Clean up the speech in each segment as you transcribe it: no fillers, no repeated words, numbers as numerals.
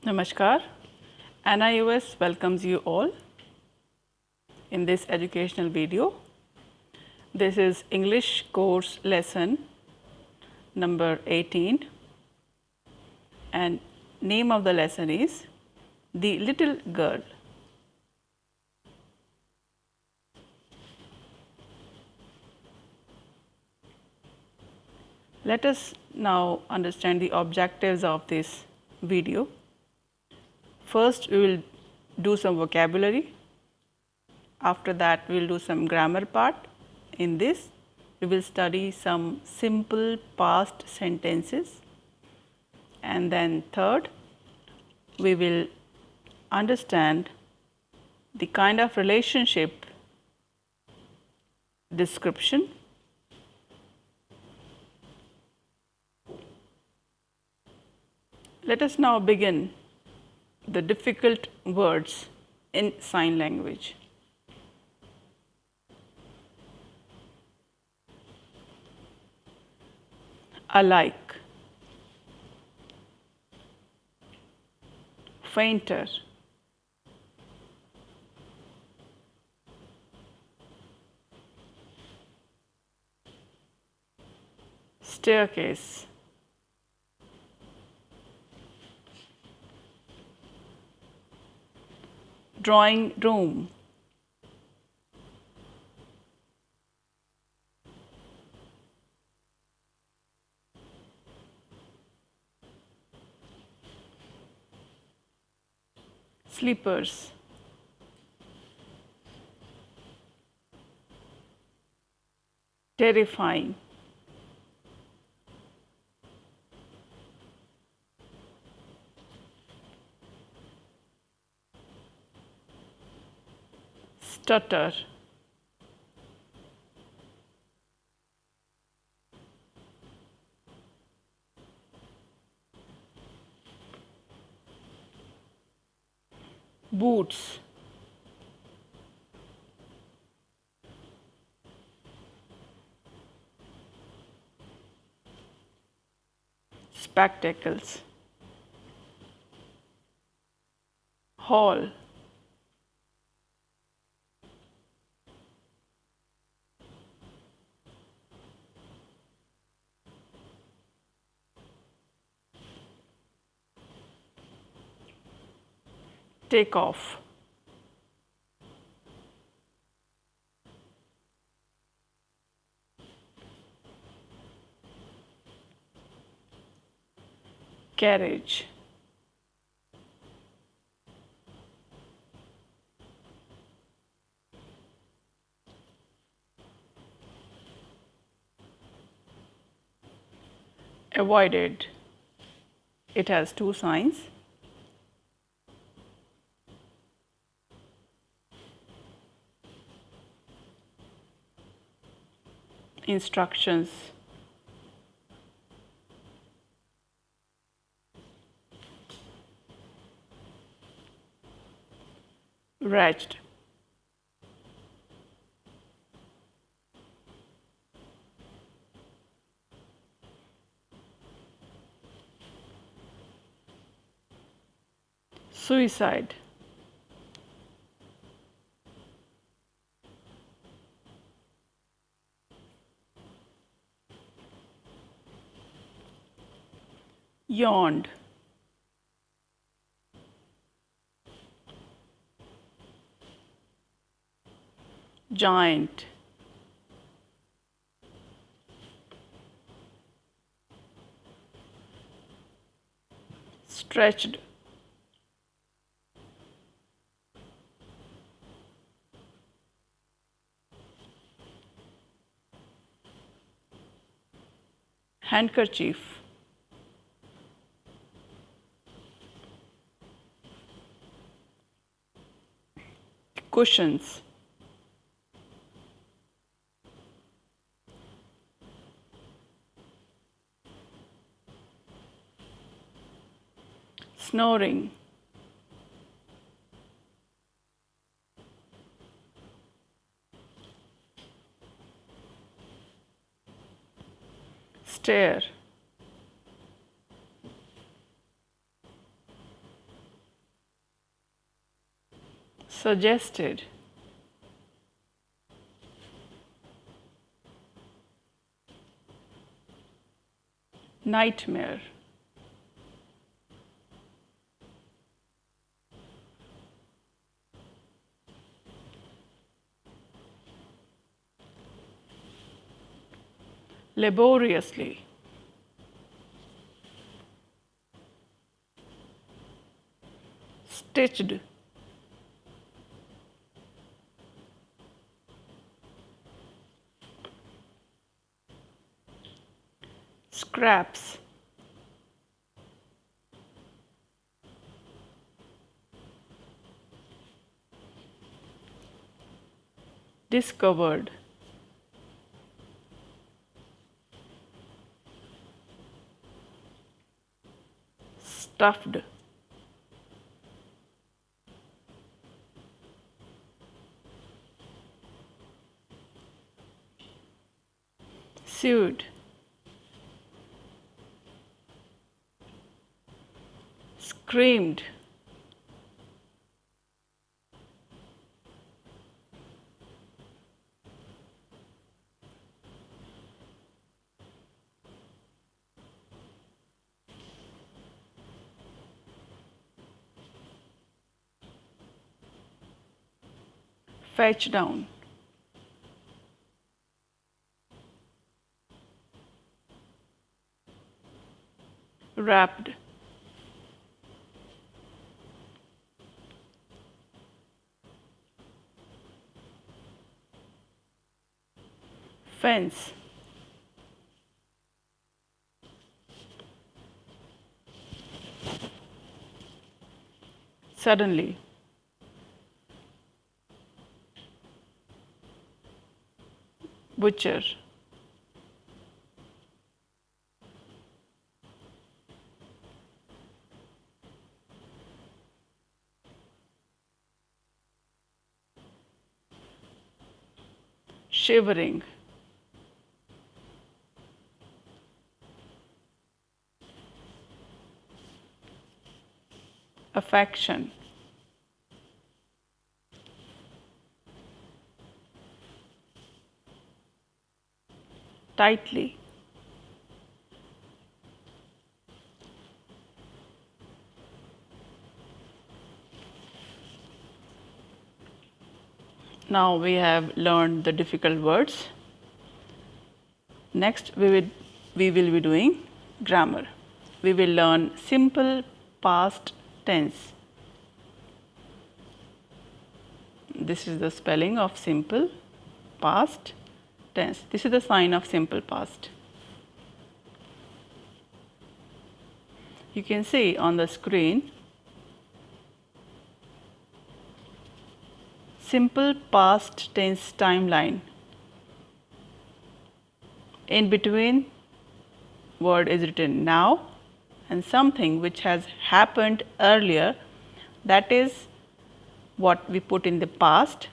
Namaskar. NIOS welcomes you all in this educational video. This is English course lesson number 18 and name of the lesson is The Little Girl. Let us now understand the objectives of this video. First, we will do some vocabulary. After that, we will do some grammar part. In this, we will study some simple past sentences. And then third, we will understand the kind of relationship description. Let us now begin the difficult words in sign language. Alike, fainter, staircase, drawing room, sleepers, terrifying, stutter, boots, spectacles, hall, take off, carriage, avoided. It has two signs. Instructions. Wretched. Suicide. Yawned. Giant. Stretched. Handkerchief. Cushions. Snoring. Stare. suggested, nightmare, laboriously, stitched, scraps, discovered, stuffed, sewed, screamed, fetch down, wrapped, fence, suddenly, butcher, shivering, affection, tightly, now we have learned the difficult words. Next we will be doing grammar. We will learn simple past tense. This is the spelling of simple past tense. This is the sign of simple past. You can see on the screen simple past tense timeline. In between word is written now and something which has happened earlier, that is what we put in the past,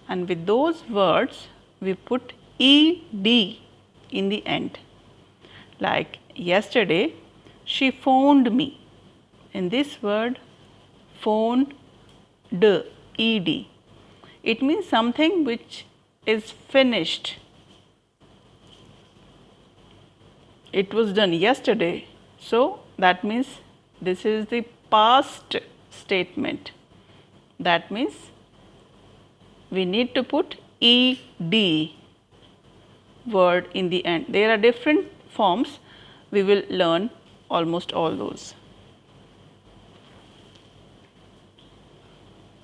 and with those words we put ed in the end. Like yesterday she phoned me. In this word phoned ed, it means something which is finished. It was done yesterday, so that means this is the past statement. That means we need to put ed word in the end. There are different forms. We will learn almost all those.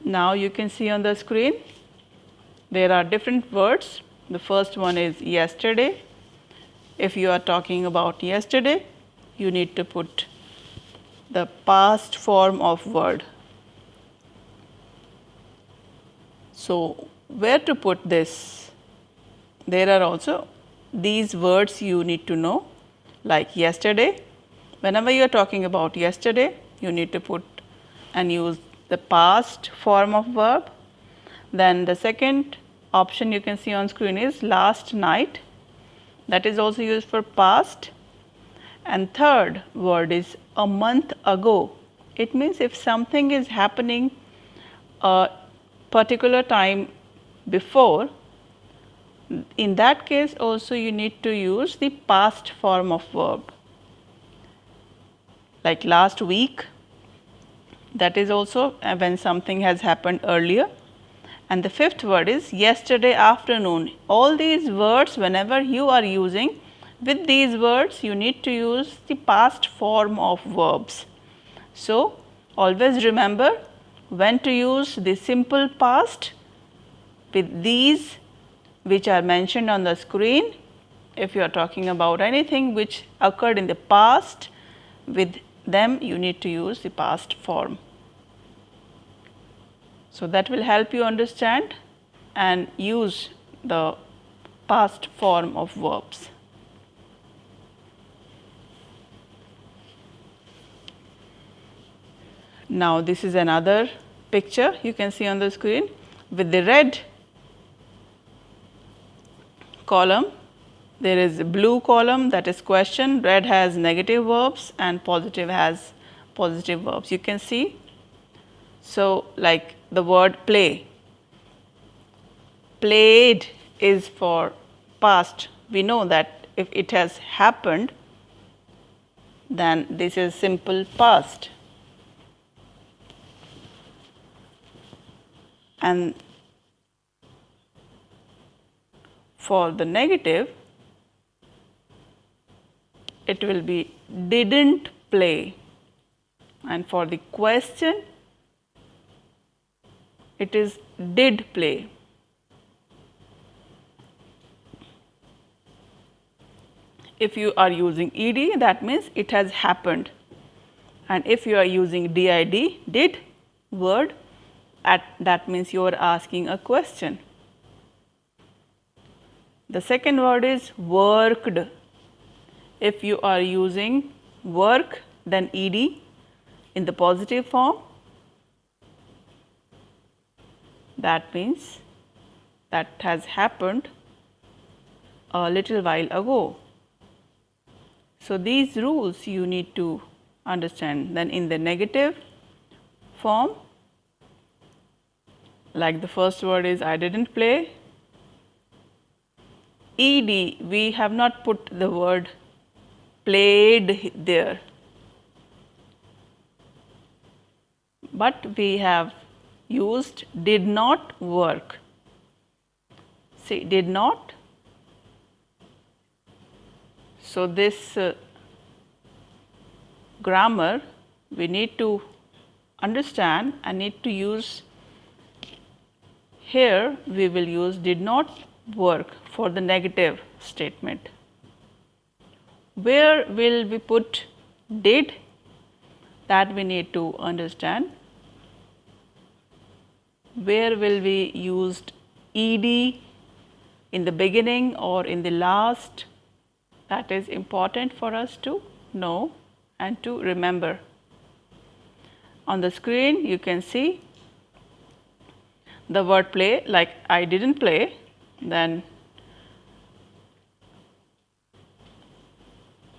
Now you can see on the screen there are different words. The first one is yesterday. If you are talking about yesterday, you need to put the past form of word. So where to put this? There are also these words you need to know, like yesterday. Whenever you are talking about yesterday, you need to put and use the past form of verb. Then the second option you can see on screen is last night. That is also used for past. And third word is a month ago. It means if something is happening particular time before, in that case also you need to use the past form of verb. Like last week, that is also when something has happened earlier. And the fifth word is yesterday afternoon. All these words, whenever you are using, with these words you need to use the past form of verbs. So, always remember when to use the simple past with these which are mentioned on the screen. If you are talking about anything which occurred in the past, with them you need to use the past form. So, that will help you understand and use the past form of verbs. Now, this is another picture you can see on the screen with the red column. There is a blue column, that is question, red has negative verbs and positive has positive verbs. You can see. So, like the word play, played is for past. We know that if it has happened, then this is simple past. And for the negative, it will be didn't play, and for the question, it is did play. If you are using ed, that means it has happened, and if you are using did, did word, that means you are asking a question. The second word is worked. If you are using work, then ed in the positive form, that means that has happened a little while ago. So, these rules you need to understand. Then in the negative form, like the first word is I didn't play, ed, we have not put the word played there, but we have used did not work. See, did not. So, this grammar we need to understand and need to use. Here we will use did not work for the negative statement. Where will we put did? That we need to understand. Where will we use ed in the beginning or in the last? That is important for us to know and to remember. On the screen you can see the word play, like I didn't play, then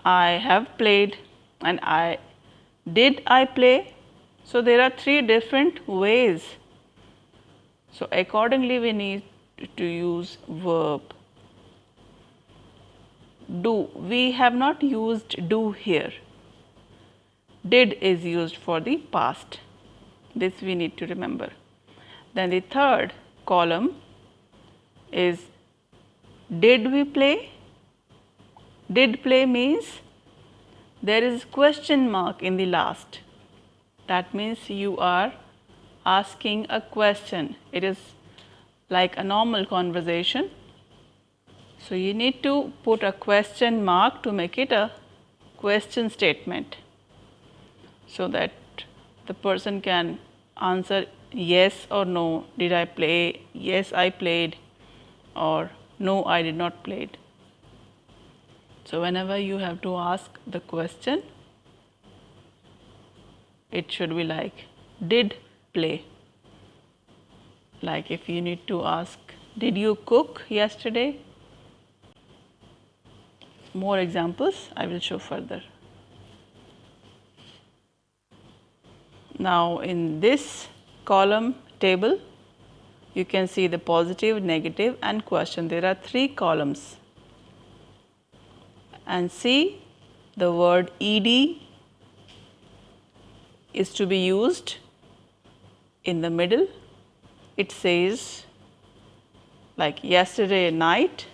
I have played, and I play. So, there are three different ways. So, accordingly we need to use verb. Do, we have not used do here. Did is used for the past. This we need to remember. Then the third column is did we play? Did play means there is question mark in the last. That means you are asking a question. It is like a normal conversation. So, you need to put a question mark to make it a question statement, so that the person can answer yes or no. Did I play? Yes, I played, or no, I did not play. So, whenever you have to ask the question, it should be like did play. Like if you need to ask, did you cook yesterday? More examples I will show further. Now, in this column table, you can see the positive, negative and question. There are 3 columns. And see, the word ed is to be used in the middle. It says like yesterday night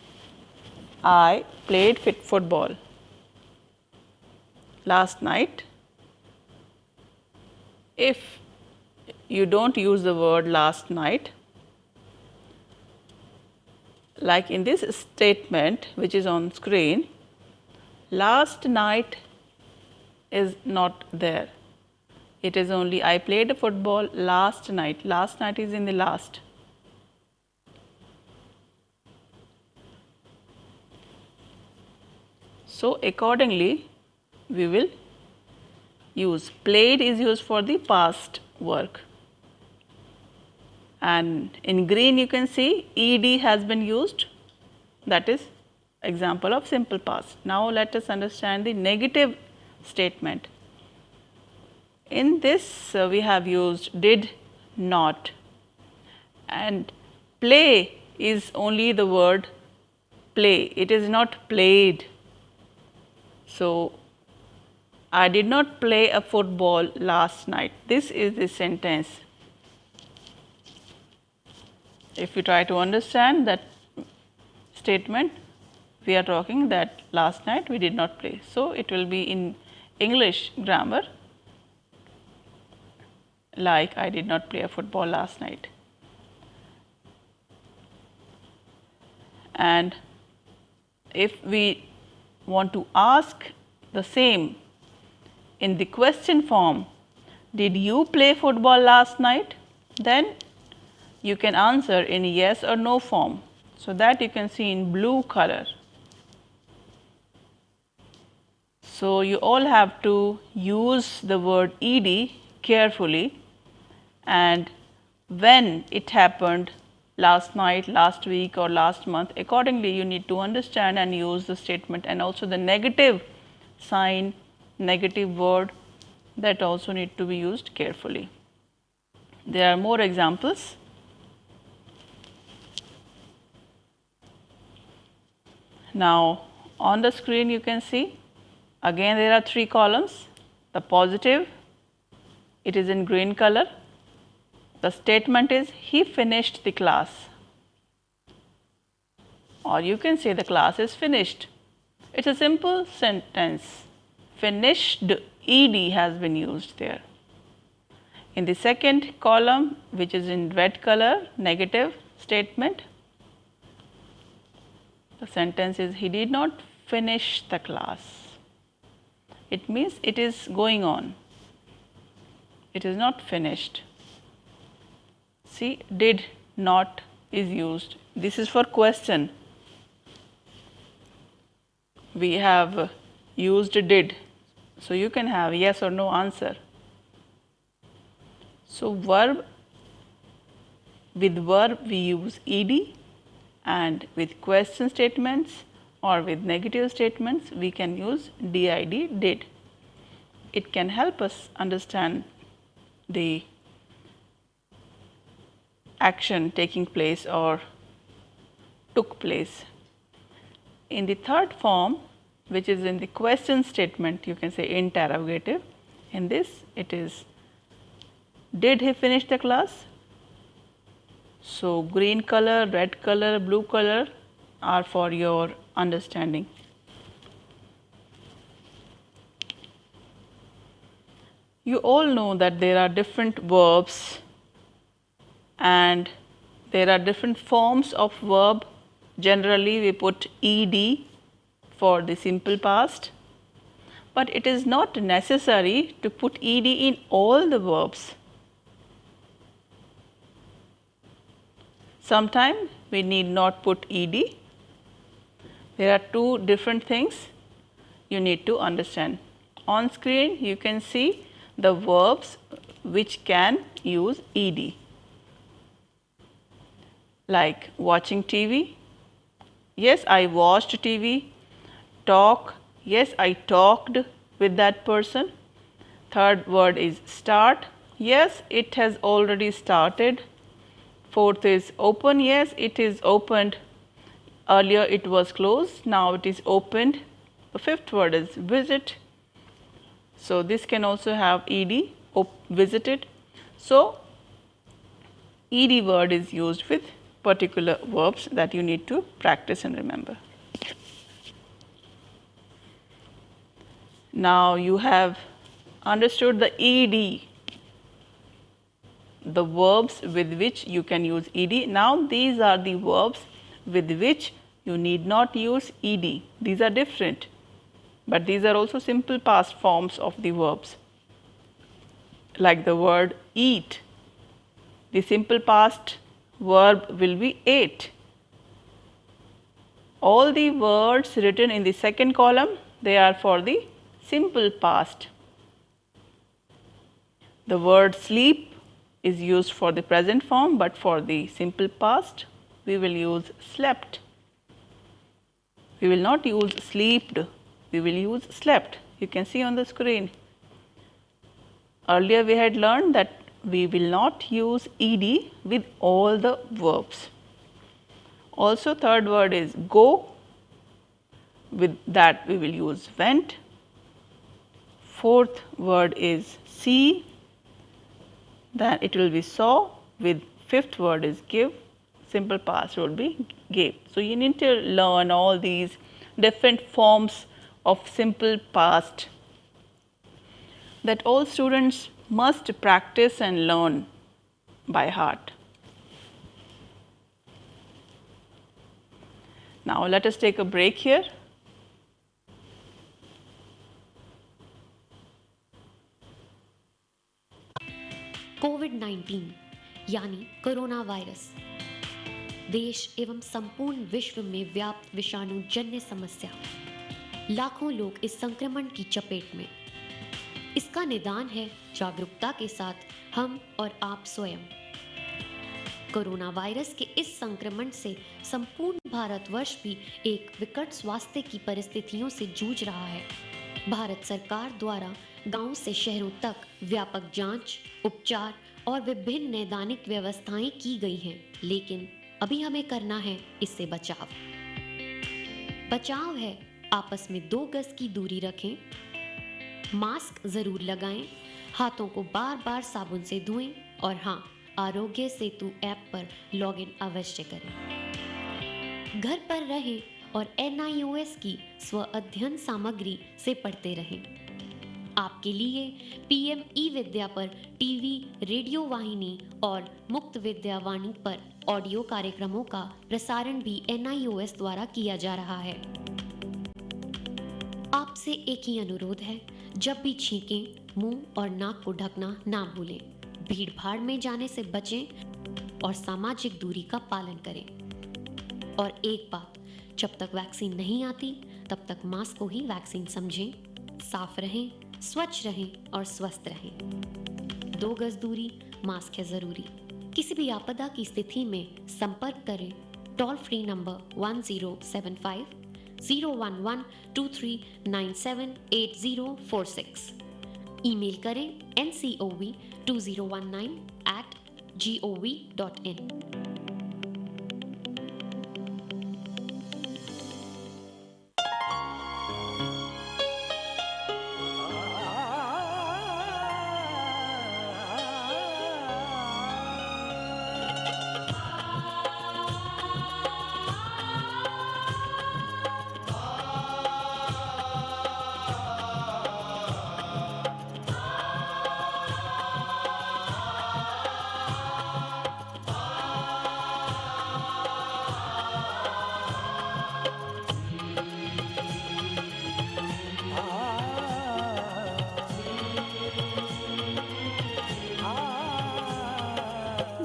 I played football. Last night. If you don't use the word last night, like in this statement which is on screen, last night is not there. It is only I played football last night. Last night is in the last. So accordingly, we will use played is used for the past work. And in green you can see ed has been used, that is example of simple past. Now let us understand the negative statement. In this we have used did not, and play is only the word play, it is not played. So I did not play a football last night. This is the sentence. If you try to understand that statement, we are talking that last night we did not play. So it will be in English grammar like I did not play a football last night. And if we want to ask the same in the question form, did you play football last night? Then you can answer in yes or no form. So that you can see in blue color. So you all have to use the word ed carefully, and when it happened last night, last week or last month, accordingly you need to understand and use the statement, and also the negative sign, negative word, that also need to be used carefully. There are more examples. Now on the screen you can see again there are 3 columns. The positive, it is in green color. The statement is he finished the class, or you can say the class is finished. It's a simple sentence. Finished ed has been used there. In the second column, which is in red color, negative statement, the sentence is he did not finish the class. It means it is going on. It is not finished. See, did not is used. This is for question. We have used did. So you can have yes or no answer. So verb, with verb we use ed, and with question statements or with negative statements we can use did, did. It can help us understand the action taking place or took place. In the third form, which is in the question statement, you can say interrogative. In this it is did he finish the class? So green color, red color, blue color are for your understanding. You all know that there are different verbs and there are different forms of verb. Generally we put ed for the simple past, but it is not necessary to put ed in all the verbs. Sometimes we need not put ed. There are 2 different things you need to understand. On screen you can see the verbs which can use ed, like watching TV. Yes, I watched TV. Talk. Yes, I talked with that person. Third word is start. Yes, it has already started. Fourth is open. Yes, it is opened. Earlier it was closed, now it is opened. The fifth word is visit. So, this can also have ed, visited. So, ed word is used with particular verbs that you need to practice and remember. Now, you have understood the ed, the verbs with which you can use ed. Now, these are the verbs with which you need not use ed. These are different, but these are also simple past forms of the verbs. Like the word eat, the simple past verb will be ate. All the words written in the second column, they are for the simple past. The word sleep is used for the present form, but for the simple past we will use slept. We will not use sleeped, we will use slept. You can see on the screen. Earlier we had learned that we will not use ed with all the verbs. Also, third word is go, with that we will use went. Fourth word is see, then it will be saw. With fifth word is give, simple past would be gave. So, you need to learn all these different forms of simple past that all students must practice and learn by heart. Now, let us take a break here. कोविड-19 यानी corona virus देश एवं संपूर्ण विश्व में व्याप्त विषाणु जन्य समस्या। लाखों लोग इस संक्रमण की चपेट में। इसका निदान है जागरूकता के साथ हम और आप स्वयं। कोरोना वायरस के इस संक्रमण से संपूर्ण भारतवर्ष भी एक विकट स्वास्थ्य की परिस्थितियों से जूझ रहा है। भारत सरकार द्वारा गांव से शहरों तक व्यापक जांच, उपचार और विभिन्न नैदानिक व्यवस्थाएं की गई हैं, लेकिन अभी हमें करना है इससे बचाव। बचाव है आपस में 2 गज की दूरी रखें, मास्क जरूर लगाएं, हाथों को बार-बार साबुन से धोएं और हाँ, आरोग्य सेतु ऐप पर लॉगिन अवश्य करें। घर पर रहें और NIOS की स्व अध्ययन सामग्री से पढ़ते रहें। आपके लिए PM ई-विद्या पर टीवी, रेडियो वाहिनी और मुक्त विद्या वाणी पर ऑडियो कार्यक्रमों का प्रसारण भी NIOS द्वारा किया जा रहा है। आपसे एक ही अनुरोध है, जब भी छींकें, मुंह और नाक को ढकना ना भूलें, भीड़ भाड़ में जाने से बचें और सामाजिक दूरी का पालन करें। और एक बात, जब तक वैक्सीन नहीं आती तब तक मास्क को ही वैक्सीन समझें। साफ रहें, स्वच्छ रहें और स्वस्थ रहें। 2 गज दूरी, मास्क है जरूरी। किसी भी आपदा की स्थिति में संपर्क करें टोल फ्री नंबर 1075 011 23978046। ईमेल करें ncov2019@gov.in।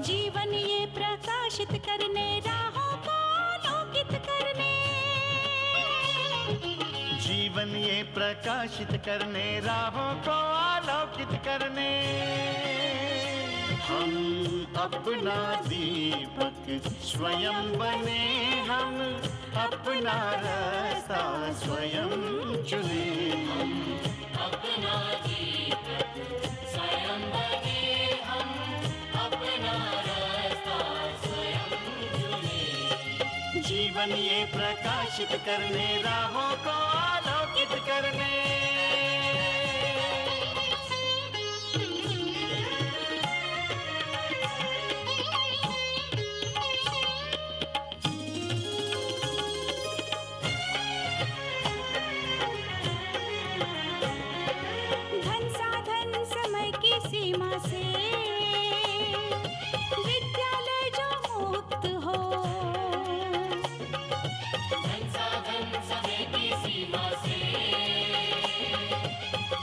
जीवन ये प्रकाशित करने, राहों को आलोकित करने, हम अपना दीपक स्वयं बने, हम अपना रास्ता स्वयं चुने, हम अपना दीपक स्वयं बने, हम अपना रास्ता जीवन ये प्रकाशित करने, राहों को आलोकित करने। धन साधन समय की सीमा से विद्यालय जो मुक्त हो, धन साधन समय की सीमा से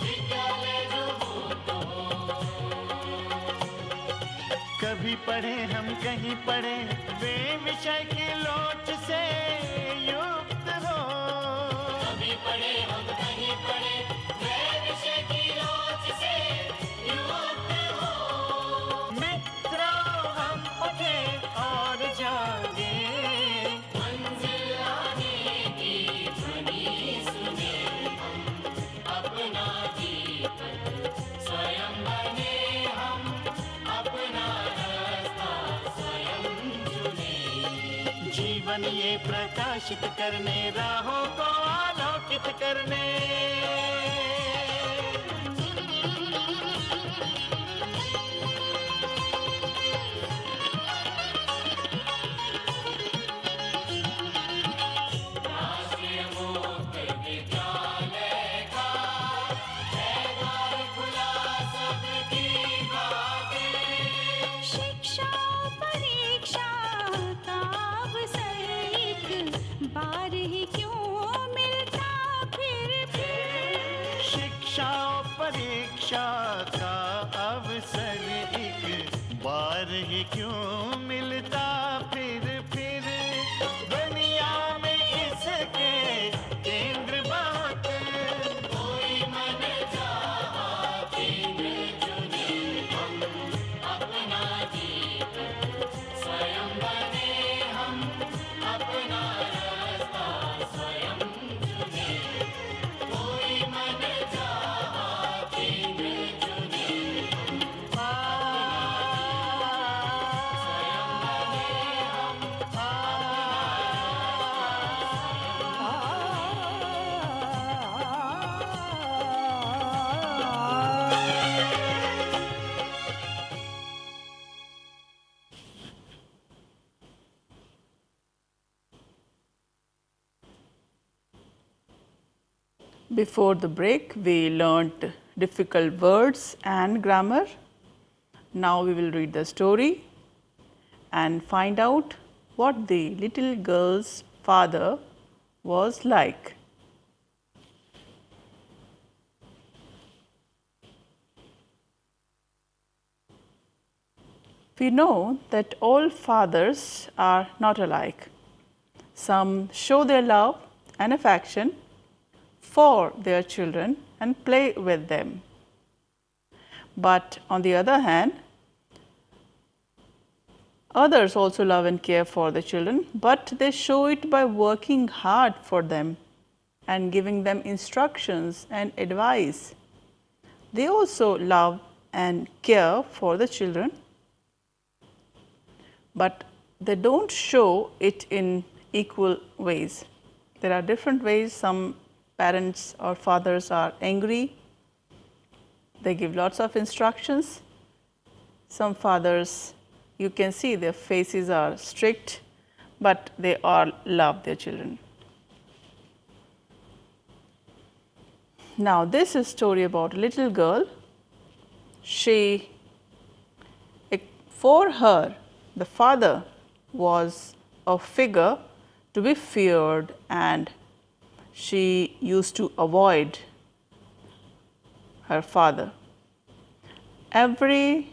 विद्यालय जो मुक्त हो। कभी पढ़े हम कहीं पढ़े, वे विषय की लोच से युक्त हो। कभी पढ़े हम कहीं पढ़े, वे विषय की लोच से युक्त हो। मित्रों हम उठे और जागे, मंजिल आने की ध्वनि सुने, हम अपना दीपक स्वयं बने, हम अपना रास्ता स्वयं चुने। जीवन ये प्रकाशित करने, राहों को आलोकित करने। राष्ट्रीय मुक्त विद्यालय का है द्वार खुला सबकी खातिर। शिक्षा परीक्षा का अवसर एक बार ही क्यों मिलता फिर। शिक्षा और परीक्षा का अवसर एक बार ही क्यों मिलता फिर। दुनिया में इसके केंद्र बहुत, कोई मन चाहा केंद्र चुने, हम अपना दीपक स्वयं बने, हम अपना रास्ता स्वयं चुने। कोई मन चाहा केंद्र चुने, Before the break, we learnt difficult words and grammar. Now we will read the story and find out what the little girl's father was like. We know that all fathers are not alike. Some show their love and affection for their children and play with them. But on the other hand, others also love and care for the children, but they show it by working hard for them and giving them instructions and advice. They also love and care for the children, but they don't show it in equal ways. There are different ways. Some parents or fathers are angry, they give lots of instructions. Some fathers, you can see their faces are strict, but they all love their children. Now, this is a story about a little girl. For her, the father was a figure to be feared, and she used to avoid her father. Every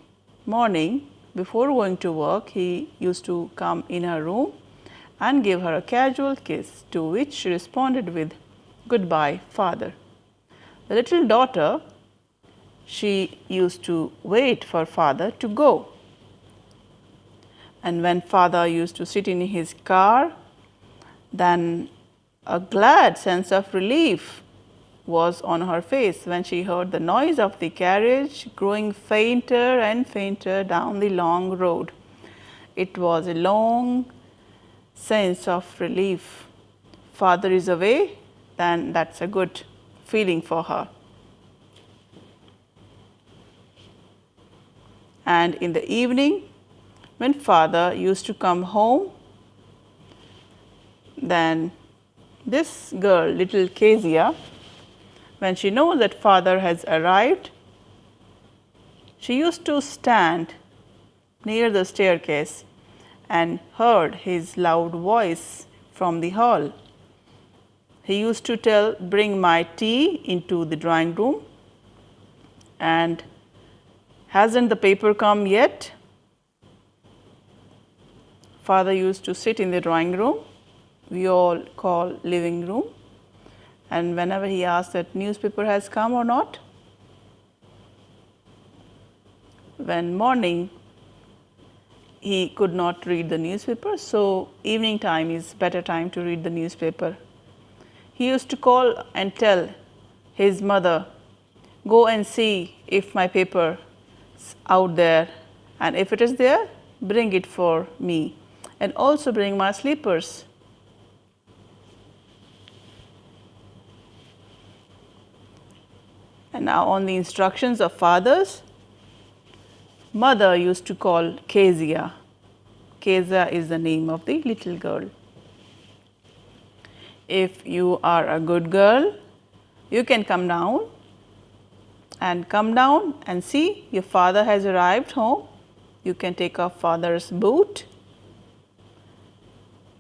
morning before going to work, he used to come in her room and give her a casual kiss, to which she responded with, "Goodbye, father." The little daughter, she used to wait for father to go. And when father used to sit in his car, then a glad sense of relief was on her face when she heard the noise of the carriage growing fainter and fainter down the long road. It was a long, sense of relief. Father is away, then that's a good feeling for her. And in the evening, when father used to come home, then this girl, little Kezia, when she knows that father has arrived, she used to stand near the staircase and heard his loud voice from the hall. He used to tell, "Bring my tea into the drawing room," and "Hasn't the paper come yet?" Father used to sit in the drawing room, we all call living room, and whenever he asked that newspaper has come or not, when morning he could not read the newspaper, so evening time is better time to read the newspaper. He used to call and tell his mother, "Go and see if my paper is out there, and if it is there, bring it for me, and also bring my slippers." And now on the instructions of fathers, mother used to call Kezia. Kezia is the name of the little girl. If you are a good girl, you can come down and see your father has arrived home. You can take off father's boot.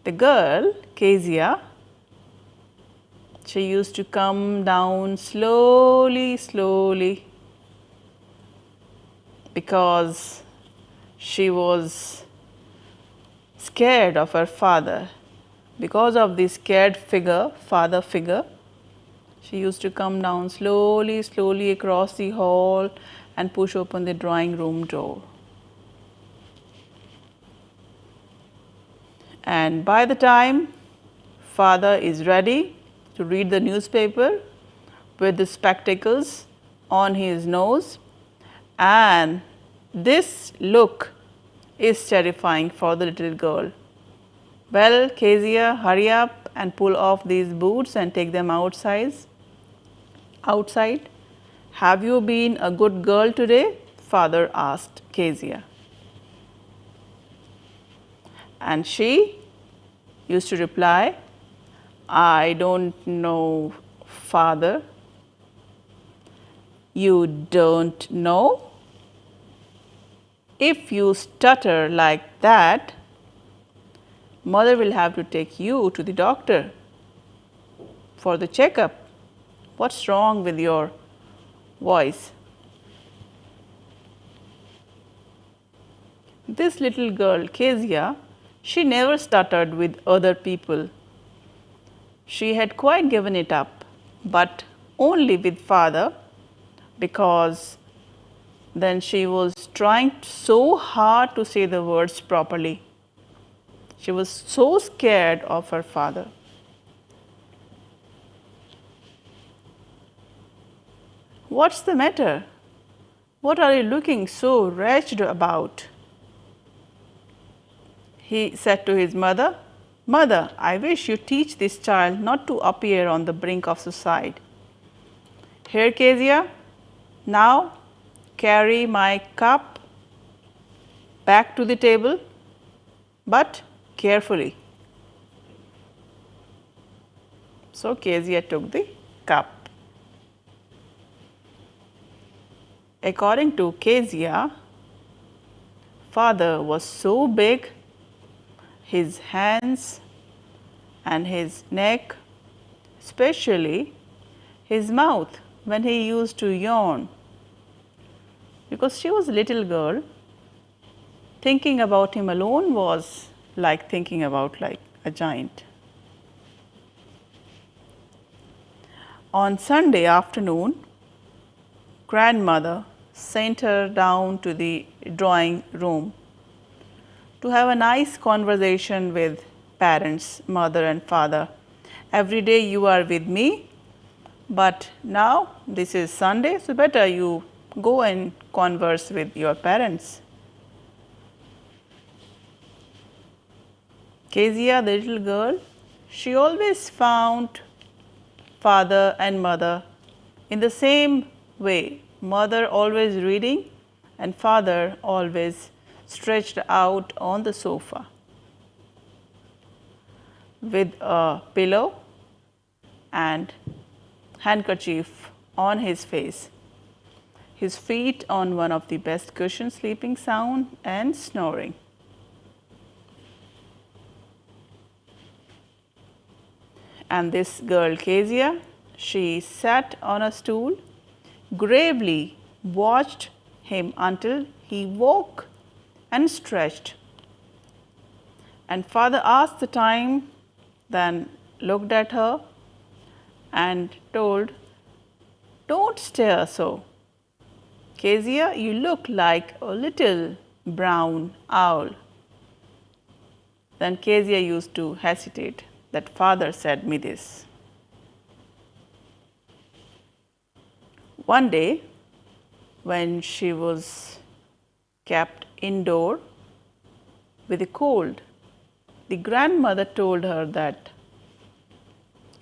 The girl, Kezia, she used to come down slowly, slowly, because she was scared of her father. Because of this scared figure, father figure, she used to come down slowly, slowly across the hall and push open the drawing room door. And by the time father is ready to read the newspaper with the spectacles on his nose, and this look is terrifying for the little girl. "Well, Kezia, hurry up and pull off these boots and take them outside. Have you been a good girl today?" father asked Kezia. And she used to reply, "I don't know, father." "You don't know? If you stutter like that, mother will have to take you to the doctor for the checkup. What's wrong with your voice?" This little girl, Kezia, she never stuttered with other people. She had quite given it up, but only with father, because then she was trying so hard to say the words properly. She was so scared of her father. "What's the matter? What are you looking so wretched about?" He said to his mother, "Mother, I wish you teach this child not to appear on the brink of suicide. Here, Kezia, now carry my cup back to the table, but carefully." So Kezia took the cup. According to Kezia, father was so big, his hands and his neck, especially his mouth when he used to yawn. Because she was a little girl, thinking about him alone was like thinking about like a giant. On Sunday afternoon, grandmother sent her down to the drawing room to have a nice conversation with parents, mother and father. "Every day you are with me, but now this is Sunday, so better you go and converse with your parents." Kezia, the little girl, she always found father and mother in the same way. Mother always reading and father always stretched out on the sofa with a pillow and handkerchief on his face, his feet on one of the best cushions, sleeping sound and snoring. And this girl Kezia, she sat on a stool, gravely watched him until he woke and stretched. And father asked the time, then looked at her and told, "Don't stare so. Kezia, you look like a little brown owl." Then Kezia used to hesitate, that father said me this. One day, when she was kept indoor with a cold, the grandmother told her that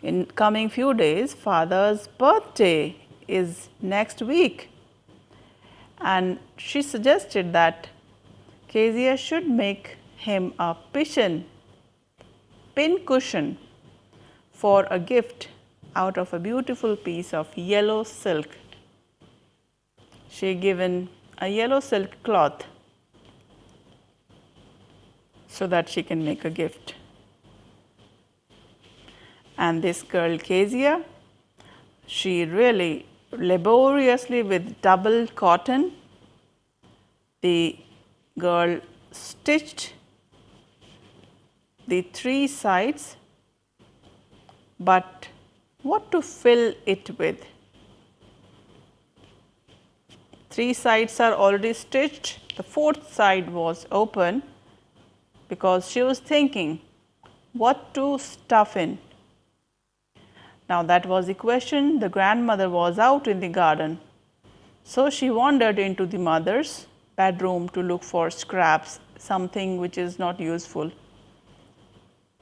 in coming few days, father's birthday is next week. And she suggested that Kezia should make him a pin cushion for a gift out of a beautiful piece of yellow silk. She given a yellow silk cloth so that she can make a gift. And this girl Kezia, she really laboriously with double cotton, the girl stitched the three sides, but what to fill it with? Three sides are already stitched, the fourth side was open because she was thinking what to stuff in. Now that was the question. The grandmother was out in the garden, so she wandered into the mother's bedroom to look for scraps, something which is not useful,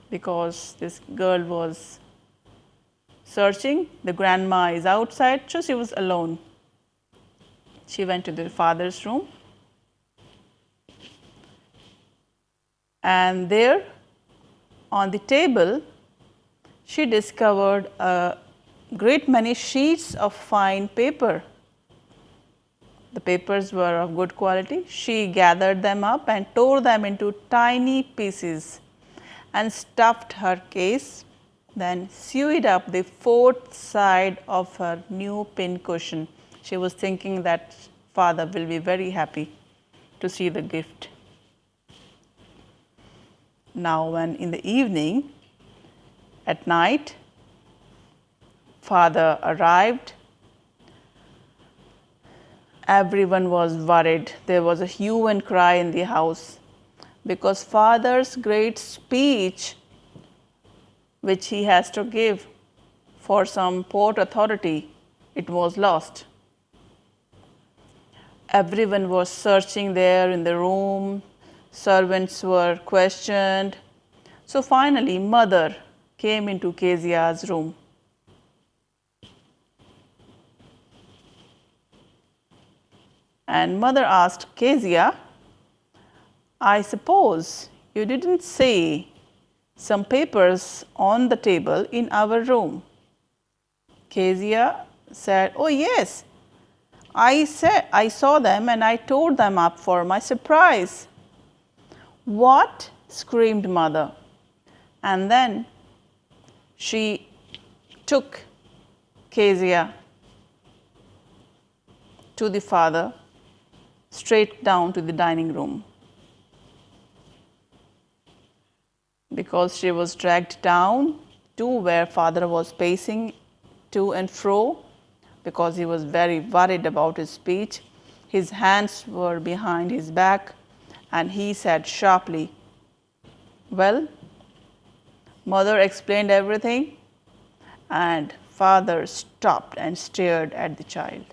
because this girl was searching. The grandma is outside, so she was alone. She went to the father's room, and there on the table she discovered a great many sheets of fine paper. The papers were of good quality. She gathered them up and tore them into tiny pieces and stuffed her case, then sewed up the fourth side of her new pin cushion. She was thinking that father will be very happy to see the gift. Now, when in the evening, at night, father arrived, everyone was worried. There was a hue and cry in the house because father's great speech, which he has to give for some port authority, it was lost. Everyone was searching there in the room, servants were questioned. So finally, mother came into Kezia's room. And mother asked Kezia, "I suppose you didn't see some papers on the table in our room?" Kezia said, "Oh yes, I saw them and I tore them up for my surprise." "What?" screamed mother. And then she took Kezia to the father, straight down to the dining room. Because she was dragged down to where father was pacing to and fro, because he was very worried about his speech. His hands were behind his back, and he said sharply, "Well?" Mother explained everything, and father stopped and stared at the child.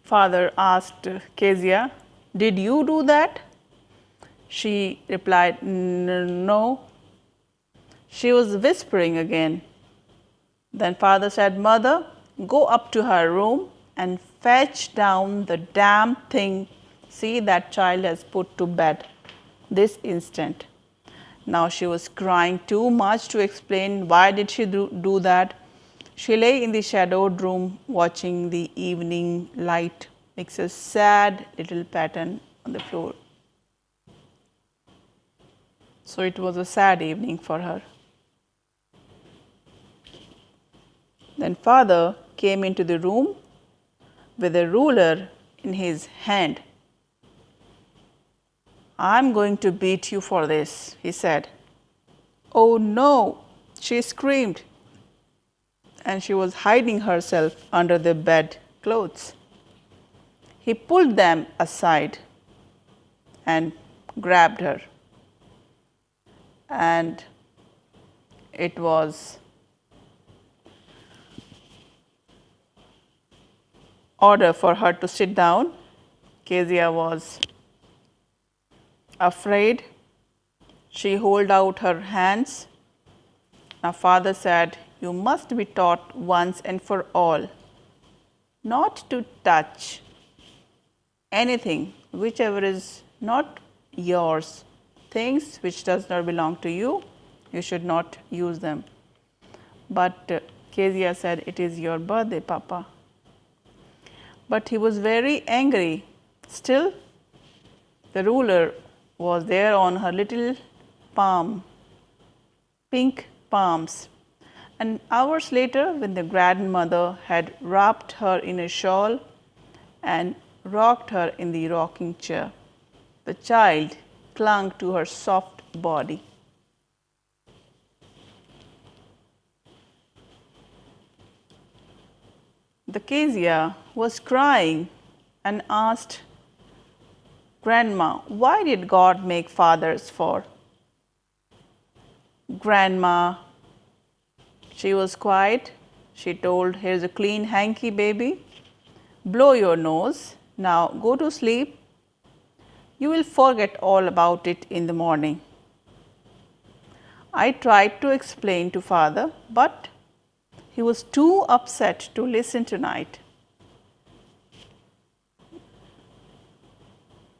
Father asked Kezia, "Did you do that?" She replied, "No." She was whispering again. Then father said, "Mother, go up to her room and fetch down the damn thing. See, that child has put to bed this instant." Now she was crying too much to explain why did she do that. She lay in the shadowed room watching the evening light makes a sad little pattern on the floor. So it was a sad evening for her. Then father came into the room with a ruler in his hand. "I'm going to beat you for this," he said. "Oh no," she screamed, and she was hiding herself under the bed clothes. He pulled them aside and grabbed her, and it was order for her to sit down. Kezia was afraid. She held out her hands. Now father said, "You must be taught once and for all not to touch anything whichever is not yours. Things which does not belong to you, you should not use them." But Kezia said, "It is your birthday, Papa." But he was very angry. Still, the ruler was there on her little palm, pink palms. And hours later, when the grandmother had wrapped her in a shawl and rocked her in the rocking chair, the child clung to her soft body. The Kezia was crying and asked, "Grandma, why did God make fathers for?" Grandma, she was quiet. She told, "Here's a clean hanky, baby. Blow your nose. Now go to sleep. You will forget all about it in the morning." I tried to explain to father, but he was too upset to listen tonight.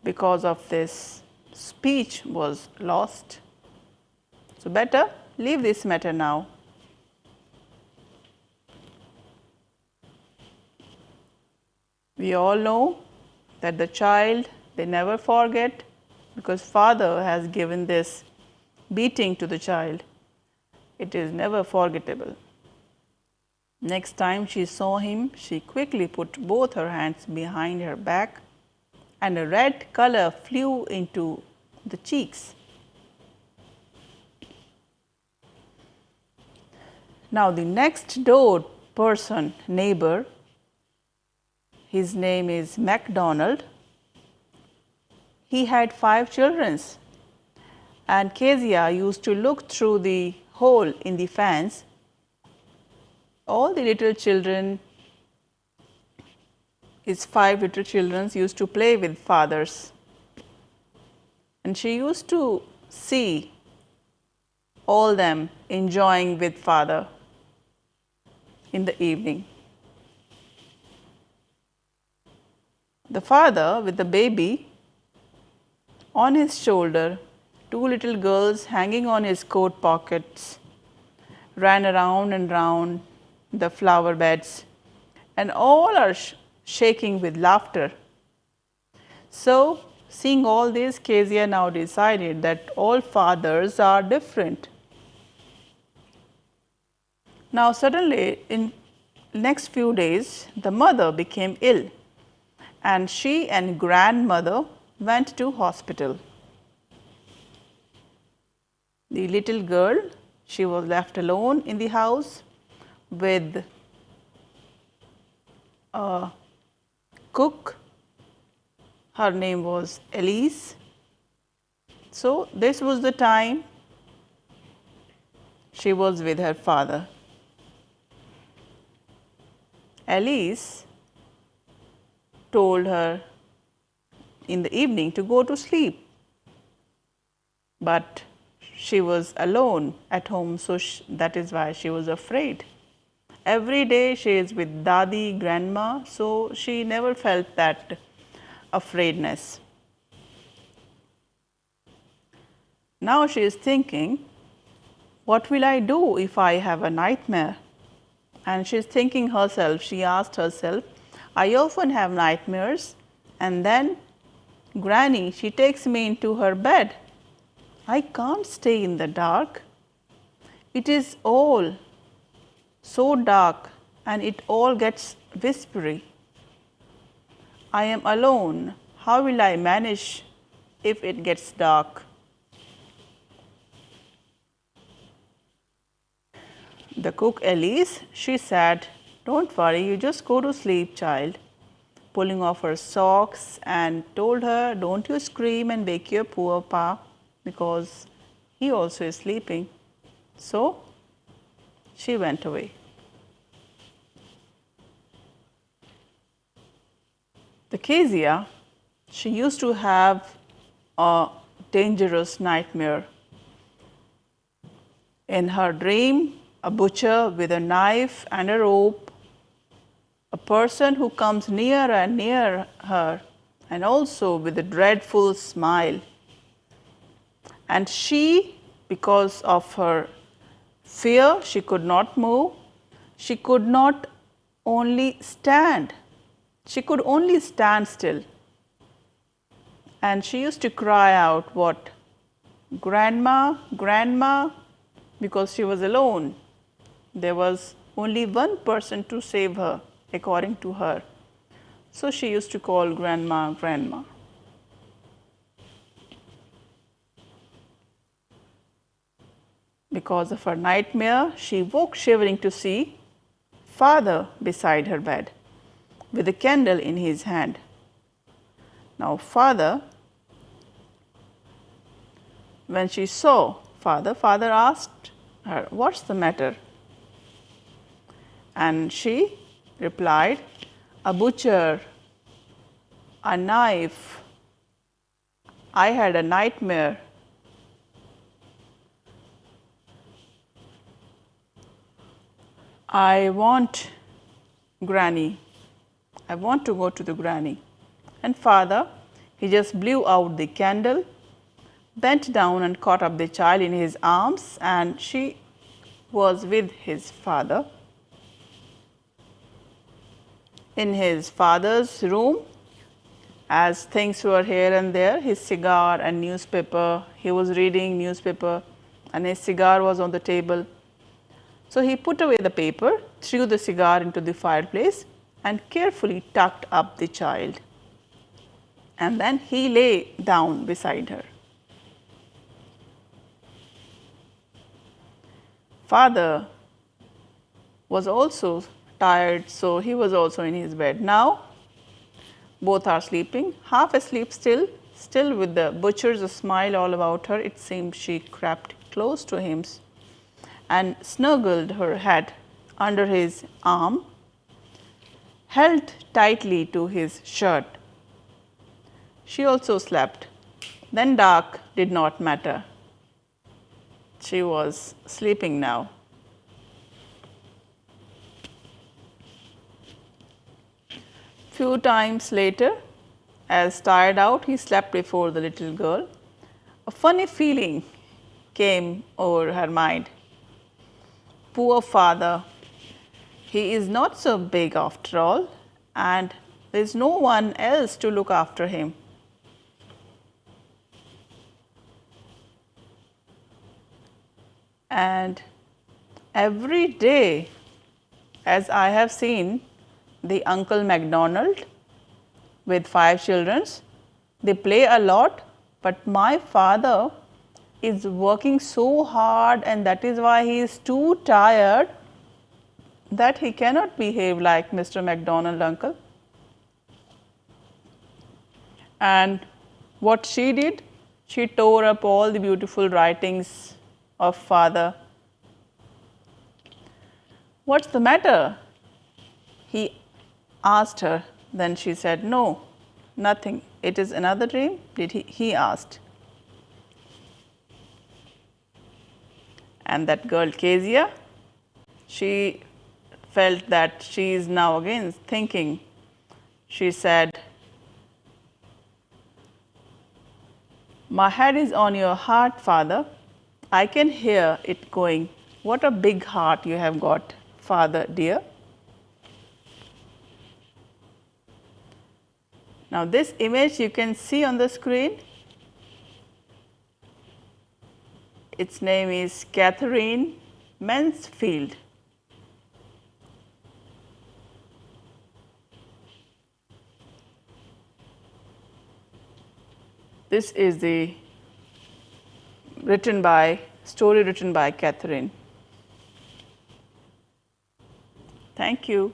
Because of this, speech was lost. So better leave this matter now. We all know that the child, they never forget, because father has given this beating to the child. It is never forgettable. Next time she saw him, she quickly put both her hands behind her back, and a red color flew into the cheeks. Now the next door person, neighbor, his name is MacDonald. He had 5 children, and Kezia used to look through the hole in the fence. All the little children, his 5 little children, used to play with fathers, and she used to see all them enjoying with father in the evening. The father with the baby on his shoulder, 2 little girls hanging on his coat pockets, ran around and round the flower beds, and all are shaking with laughter. So, seeing all this, Kezia now decided that all fathers are different. Now suddenly, in next few days, the mother became ill, and she and grandmother went to hospital. The little girl, she was left alone in the house with a cook. Her name was Elise. So this was the time she was with her father. Elise told her in the evening to go to sleep. But she was alone at home, so that is why she was afraid. Every day she is with Dadi, grandma, so she never felt that afraidness. Now she is thinking, what will I do if I have a nightmare? And she is thinking herself, she asked herself, I often have nightmares, and then Granny, she takes me into her bed. I can't stay in the dark. It is all so dark and it all gets whispery. I am alone. How will I manage if it gets dark? The cook Elise, she said, don't worry, you just go to sleep, child. Pulling off her socks and told her, don't you scream and wake your poor pa, because he also is sleeping. So she went away. The Kezia, she used to have a dangerous nightmare. In her dream, a butcher with a knife and a rope, a person who comes nearer and near her, and also with a dreadful smile. And she, because of her fear, she could not move. She could not only stand. She could only stand still. And she used to cry out, what? Grandma, grandma, because she was alone. There was only one person to save her, according to her. So she used to call grandma, grandma. Because of her nightmare, she woke shivering to see father beside her bed with a candle in his hand. Now father, when she saw father asked her, what's the matter? And she replied, a butcher, a knife. I had a nightmare. I want Granny. I want to go to the Granny. And father, he just blew out the candle, bent down and caught up the child in his arms, and she was with his father. In his father's room, as things were here and there, his cigar and newspaper, he was reading newspaper and his cigar was on the table. So he put away the paper, threw the cigar into the fireplace and carefully tucked up the child. And then he lay down beside her. Father was also tired, so he was also in his bed. Now both are sleeping, half asleep still with the butcher's smile all about her. It seemed she crept close to him and snuggled her head under his arm, held tightly to his shirt. She also slept. Then dark did not matter. She was sleeping now. Few times later, as tired out, he slept before the little girl. A funny feeling came over her mind. Poor father, he is not so big after all, and there is no one else to look after him. And every day, as I have seen, the Uncle MacDonald with 5 children, they play a lot, but my father is working so hard, and that is why he is too tired that he cannot behave like Mr. MacDonald uncle. And what she did, she tore up all the beautiful writings of father. What's the matter? He asked her, Then she said, no, nothing. It is another dream? He asked. And that girl Kezia, she felt that she is now again thinking. She said, my head is on your heart, Father. I can hear it going. What a big heart you have got, Father dear. Now this image you can see on the screen. Its name is Catherine Mansfield. This is the story written by Catherine. Thank you.